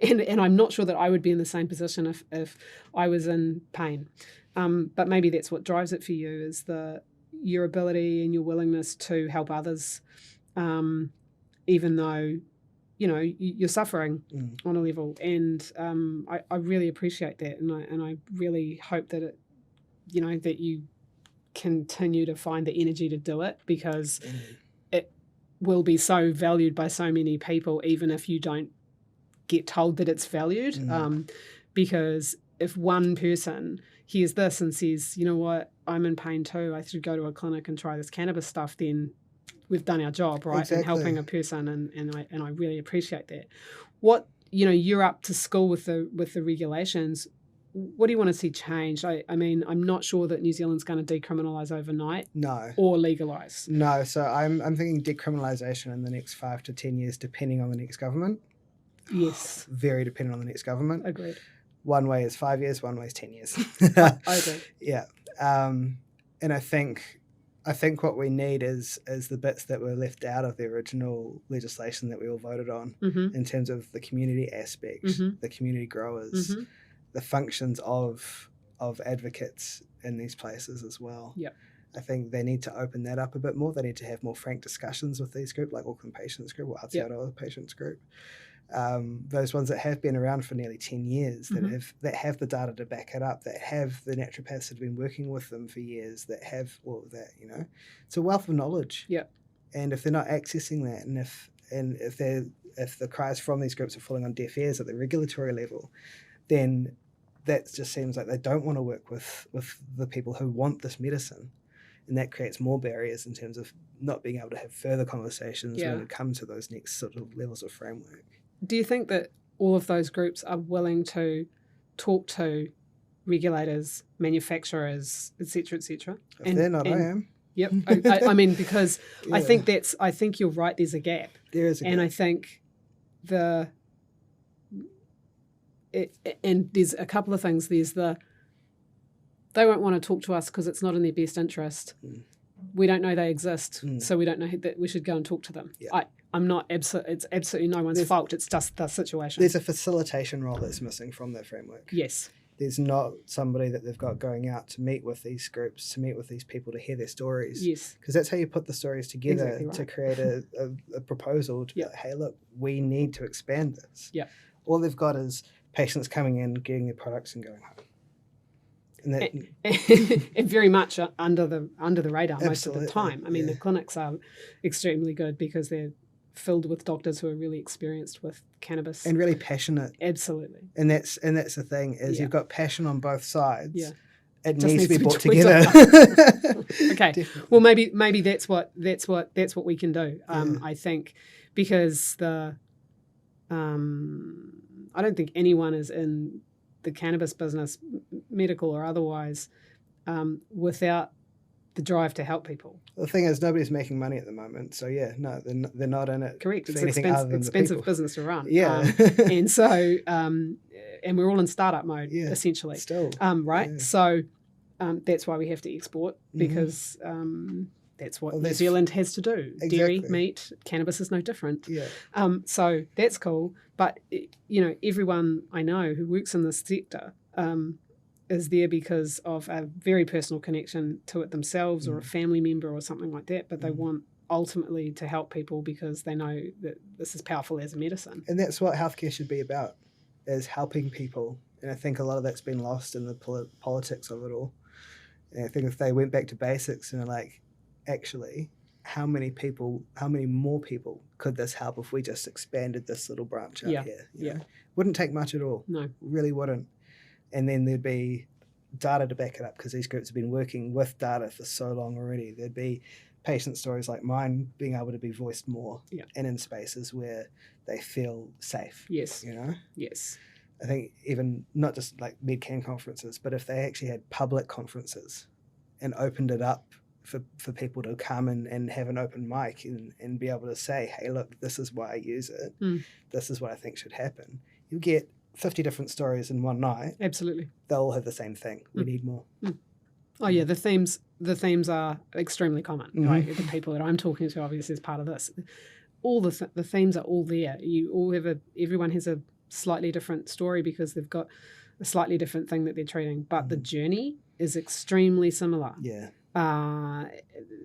and I'm not sure that I would be in the same position if I was in pain. But maybe that's what drives it for you, is your ability and your willingness to help others, even though, you know, you're suffering on a level. And I really appreciate that, and I really hope that that you continue to find the energy to do it, because it will be so valued by so many people, even if you don't get told that it's valued. Because if one person hears this and says, you know what, I'm in pain too, I should go to a clinic and try this cannabis stuff, then we've done our job, right? Exactly. And helping a person, and I really appreciate that. What, you're up to school with the regulations. What do you want to see change? I mean, I'm not sure that New Zealand's going to decriminalise overnight. No. Or legalise. No. So I'm thinking decriminalisation in the next 5 to 10 years, depending on the next government. Yes. Very dependent on the next government. Agreed. One way is 5 years, one way is 10 years. I agree. Yeah. And I think what we need is the bits that were left out of the original legislation that we all voted on, in terms of the community aspect, the community growers, the functions of advocates in these places as well. Yeah. I think they need to open that up a bit more. They need to have more frank discussions with these groups, like Auckland Patients Group or Aotearoa Patients Group. Those ones that have been around for nearly 10 years, that have the data to back it up, that have the naturopaths that have been working with them for years, that have all of that, it's a wealth of knowledge. Yeah. And if they're not accessing that, and if the cries from these groups are falling on deaf ears at the regulatory level, then that just seems like they don't want to work with the people who want this medicine. And that creates more barriers in terms of not being able to have further conversations when it comes to those next sort of levels of framework. Do you think that all of those groups are willing to talk to regulators, manufacturers, et cetera, et cetera? If they're not, I am. Yep. I mean, because I think you're right, there's a gap. There is a gap. And I think and there's a couple of things. There's they won't want to talk to us because it's not in their best interest. We don't know they exist, so we don't know that we should go and talk to them. Yeah. I'm not it's absolutely no one's fault. It's just the situation. There's a facilitation role that's missing from that framework. Yes. There's not somebody that they've got going out to meet with these groups, to meet with these people, to hear their stories. Yes. Because that's how you put the stories together, exactly right. to create a proposal to be like, hey, look, we need to expand this. Yeah. All they've got is patients coming in, getting their products and going home. And very much under the radar most of the time. I mean, the clinics are extremely good because they're filled with doctors who are really experienced with cannabis and really passionate. Absolutely. And that's the thing is you've got passion on both sides. Yeah. It needs to be brought together. Okay. Definitely. Well, maybe that's what we can do. I think because I don't think anyone is in the cannabis business, medical or otherwise, without the drive to help people. The thing is, nobody's making money at the moment, so they're not in it. Correct. It's expensive business to run. Yeah, and so and we're all in startup mode essentially. Still, right. Yeah. So that's why we have to export because that's what New Zealand has to do. Exactly. Dairy, meat, cannabis is no different. Yeah. So that's cool. But everyone I know who works in this sector is there because of a very personal connection to it themselves or a family member or something like that. But they want ultimately to help people because they know that this is powerful as a medicine. And that's what healthcare should be about, is helping people. And I think a lot of that's been lost in the politics of it all. And I think if they went back to basics and are like, actually, how many more people could this help if we just expanded this little branch out here? You know? Wouldn't take much at all. No. Really wouldn't. And then there'd be data to back it up because these groups have been working with data for so long already. There'd be patient stories like mine being able to be voiced more and in spaces where they feel safe. Yes. Yes. I think even not just like MedCan conferences, but if they actually had public conferences and opened it up for people to come and have an open mic and be able to say, hey, look, this is why I use it. This is what I think should happen. You get 50 different stories in one night. Absolutely. They'll all have the same thing. We need more. Oh, yeah, the themes are extremely common. Right? The people that I'm talking to, obviously, is part of this. all the themes are all there. Everyone has a slightly different story because they've got a slightly different thing that they're treating, but the journey is extremely similar. Yeah.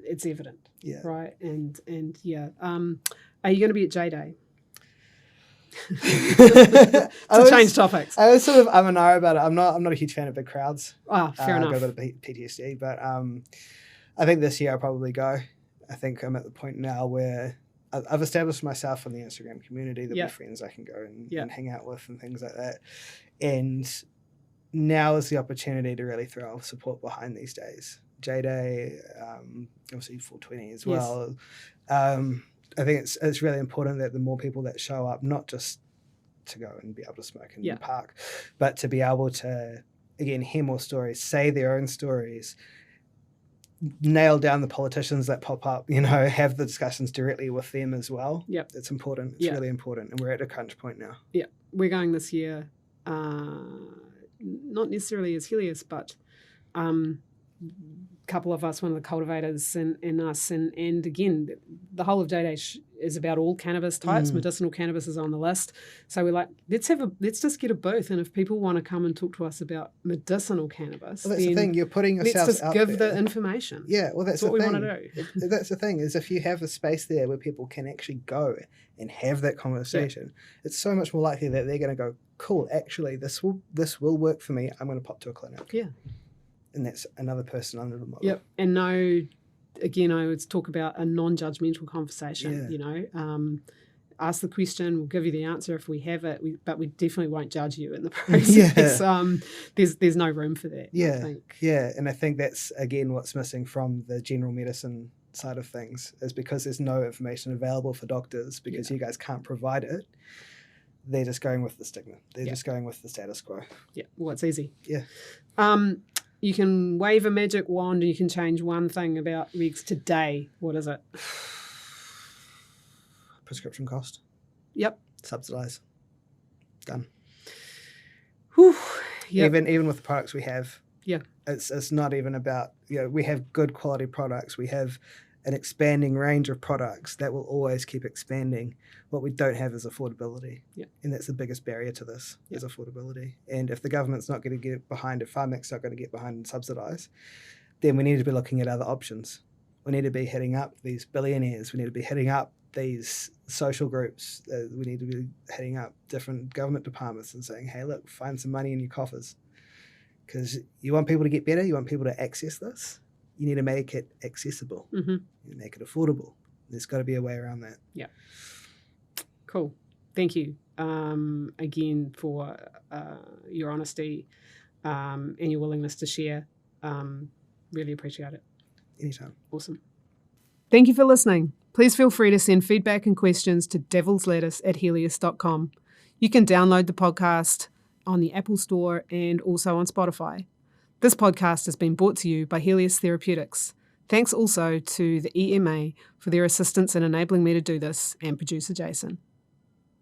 It's evident. Yeah. Right. And yeah. Are you going to be at J Day? To change topics. I was sort of I'm and I about it. I'm not a huge fan of big crowds. Fair enough. I've got a bit of PTSD, but I think this year I'll probably go. I think I'm at the point now where I've established myself in the Instagram community. There'll be friends I can go and hang out with and things like that. And now is the opportunity to really throw support behind these days. J Day, obviously 420 as well. I think it's really important that the more people that show up, not just to go and be able to smoke in the park, but to be able to, again, hear more stories, say their own stories, nail down the politicians that pop up, have the discussions directly with them as well. Yep. It's important. It's really important. And we're at a crunch point now. Yeah. We're going this year, not necessarily as Helios, but couple of us, one of the cultivators and us, and again, the whole of J Day is about all cannabis types. Medicinal cannabis is on the list, so we're like, let's just get a booth, and if people want to come and talk to us about medicinal cannabis, well, that's the thing. You're putting yourself let's just out give there. The information. Yeah, well, that's what the we thing. want to do. That's the thing, is if you have a space there where people can actually go and have that conversation, it's so much more likely that they're going to go, cool, actually, this will work for me. I'm going to pop to a clinic. Yeah. And that's another person under the model. Yep. And again, I would talk about a non-judgmental conversation, ask the question, we'll give you the answer if we have it, but we definitely won't judge you in the process. There's no room for that, I think. Yeah, and I think that's, again, what's missing from the general medicine side of things, is because there's no information available for doctors because you guys can't provide it. They're just going with the stigma. They're just going with the status quo. Yeah. Well, it's easy. Yeah. You can wave a magic wand and you can change one thing about regs today. What is it? Prescription cost. Yep. Subsidise. Done. Whew. Yep. Even with the products we have. Yeah. It's not even about, we have good quality products. We have an expanding range of products that will always keep expanding. What we don't have is affordability. Yeah. And that's the biggest barrier to this, is affordability. And if the government's not going to get behind, if Pharmac's not going to get behind and subsidise, then we need to be looking at other options. We need to be hitting up these billionaires. We need to be hitting up these social groups. We need to be hitting up different government departments and saying, hey, look, find some money in your coffers. Because you want people to get better, you want people to access this, you need to make it accessible. Mm-hmm. You make it affordable. There's got to be a way around that. Yeah. Cool. Thank you again for your honesty and your willingness to share. Really appreciate it. Anytime. Awesome. Thank you for listening. Please feel free to send feedback and questions to devilslettuce@helios.com. You can download the podcast on the Apple Store and also on Spotify. This podcast has been brought to you by Helios Therapeutics. Thanks also to the EMA for their assistance in enabling me to do this, and producer Jason.